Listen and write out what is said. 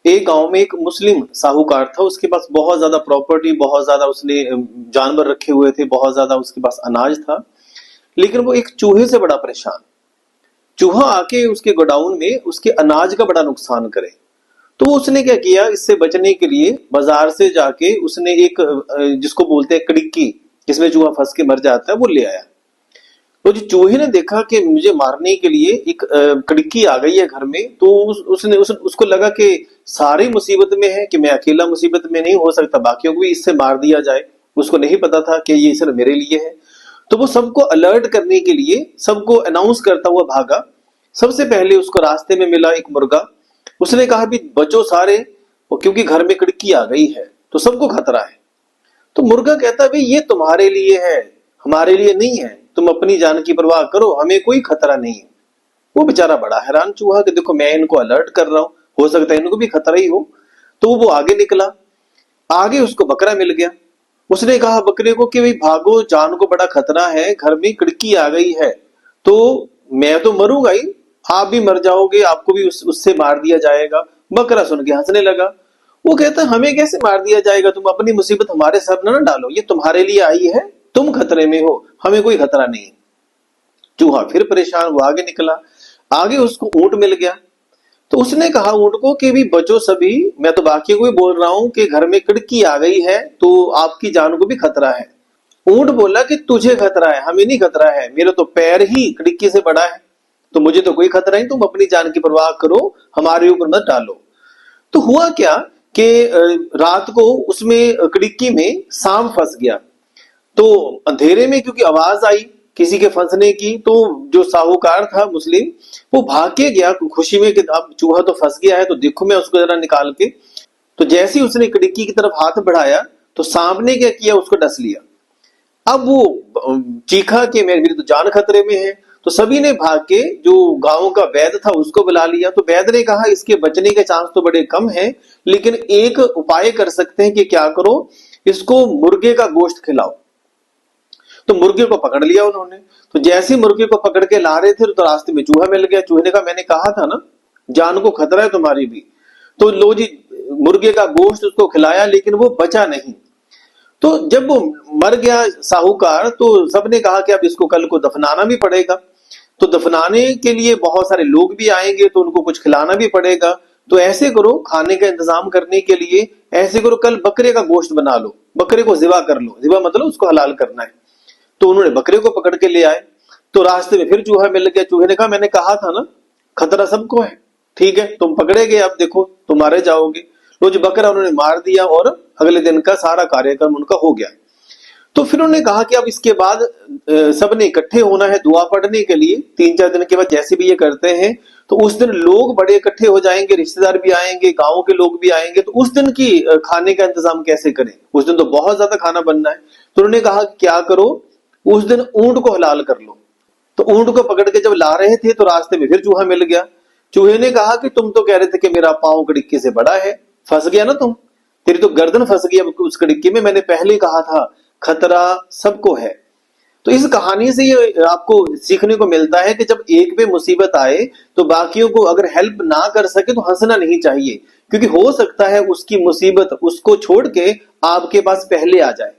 एक गांव में एक मुस्लिम साहूकार था, उसके पास बहुत ज्यादा प्रॉपर्टी, बहुत ज्यादा उसने जानवर रखे हुए थे, बहुत ज्यादा उसके पास अनाज था। लेकिन वो एक चूहे से बड़ा परेशान। चूहा आके उसके गोडाउन में उसके अनाज का बड़ा नुकसान करे। तो उसने क्या किया, इससे बचने के लिए बाजार से जाके उसने एक जिसको बोलते हैं कड़िक्की, जिसमें चूहा फंस के मर जाता है, वो ले आया। तो जो चूहे ने देखा कि मुझे मारने के लिए एक कड़िक्की आ गई है घर में, तो उसको लगा कि सारी मुसीबत में है, कि मैं अकेला मुसीबत में नहीं हो सकता, बाकियों को भी इससे मार दिया जाए। उसको नहीं पता था कि ये सिर्फ मेरे लिए है। तो वो सबको अलर्ट करने के लिए सबको अनाउंस करता हुआ भागा। सबसे पहले उसको रास्ते में मिला एक मुर्गा। उसने कहा भी बचो सारे, क्योंकि घर में कड़िक्की आ गई है, तो सबको खतरा है। तो मुर्गा कहता भाई ये तुम्हारे लिए है, हमारे लिए नहीं है, तुम अपनी जान की परवाह करो, हमें कोई खतरा नहीं है। वो बेचारा बड़ा हैरान चूहा कि देखो मैं इनको अलर्ट कर रहा हूं, हो सकता है इनको भी खतरा ही हो। तो वो आगे निकला। आगे उसको बकरा मिल गया। उसने कहा बकरे को कि भाई भागो, जान को बड़ा खतरा है, घर में कड़की आ गई है, तो मैं तो मरूंगा ही, आप भी मर जाओगे, आपको भी उससे मार दिया जाएगा। बकरा सुन के हंसने लगा। वो कहता हमें कैसे मार दिया जाएगा, तुम अपनी मुसीबत हमारे सर न डालो, ये तुम्हारे लिए आई है, तुम खतरे में हो, हमें कोई खतरा नहीं। चूहा फिर परेशान, वो आगे निकला। आगे उसको ऊंट मिल गया। तो उसने कहा ऊंट को कि भी बचो सभी, मैं तो बाकी को भी बोल रहा हूं कि घर में कड़की आ गई है, तो आपकी जान को भी खतरा है। ऊंट बोला कि तुझे खतरा है, हमें नहीं खतरा है, मेरा तो पैर ही कड़की से बड़ा है, तो मुझे तो कोई खतरा नहीं, तुम अपनी जान की परवाह करो, हमारे ऊपर मत डालो। तो हुआ क्या कि रात को उसमें कड़की में सांप फंस गया। तो अंधेरे में क्योंकि आवाज आई किसी के फंसने की, तो जो साहूकार था मुस्लिम, वो भाग के गया खुशी में कि अब चूहा तो फंस गया है, तो देखो मैं उसको जरा निकाल के। तो जैसे ही उसने कड़की की तरफ हाथ बढ़ाया, तो सांप ने क्या किया, उसको डस लिया। अब वो चीखा कि मेरी तो जान खतरे में है। तो सभी ने भाग के जो गांव का वैद्य था उसको बुला लिया। तो वैद्य ने कहा इसके बचने के चांस तो बड़े कम हैं, लेकिन एक उपाय कर सकते हैं कि क्या करो, इसको मुर्गे का गोश्त खिलाओ। तो मुर्गे को पकड़ लिया उन्होंने। तो जैसे ही मुर्गे को पकड़ के ला रहे थे, तो रास्ते में चूहा मिल गया। चूहे ने कहा मैंने कहा था ना, जान को खतरा है तुम्हारी भी। तो लो जी, मुर्गे का गोश्त उसको खिलाया, लेकिन वो बचा नहीं। तो जब वो मर गया साहूकार, तो सबने कहा कि अब इसको कल को दफनाना भी पड़ेगा। तो दफनाने के लिए बहुत सारे लोग भी आएंगे, तो उनको कुछ खिलाना भी पड़ेगा। तो ऐसे करो, खाने का इंतजाम करने के लिए ऐसे करो, कल बकरे का गोश्त बना लो, बकरे को जिबा कर लो, जिबा मतलब उसको हलाल करना है। तो उन्होंने बकरे को पकड़ के ले आए। तो रास्ते में फिर चूहा मिल गया। चूहे ने कहा मैंने कहा था ना, खतरा सबको है, ठीक है तुम पकड़े गए, अब देखो तुम मारे जाओगे। तो जो बकरा उन्होंने मार दिया, और अगले दिन का सारा कार्यक्रम उनका हो गया। तो फिर उन्होंने कहा कि अब इसके बाद सबने इकट्ठे होना है दुआ पढ़ने के लिए। 3-4 दिन के बाद जैसे भी ये करते हैं, तो उस दिन लोग बड़े इकट्ठे हो जाएंगे, रिश्तेदार भी आएंगे, गांव के लोग भी आएंगे। तो उस दिन की खाने का इंतजाम कैसे करें, उस दिन तो बहुत ज्यादा खाना बनना है। तो उन्होंने कहा कि क्या करो, उस दिन ऊंट को हलाल कर लो। तो ऊंट को पकड़ के जब ला रहे थे, तो रास्ते में फिर चूहा मिल गया। चूहे ने कहा कि तुम तो कह रहे थे कि मेरा पांव कड़िक्की से बड़ा है, फंस गया ना तुम, तेरी तो गर्दन फंस गई उस कड़िक्की में, मैंने पहले कहा था खतरा सबको है। तो इस कहानी से ये आपको सीखने को मिलता है कि जब एक पे मुसीबत आए, तो बाकियों को अगर हेल्प ना कर सके तो हंसना नहीं चाहिए, क्योंकि हो सकता है उसकी मुसीबत उसको छोड़ के आपके पास पहले आ जाए।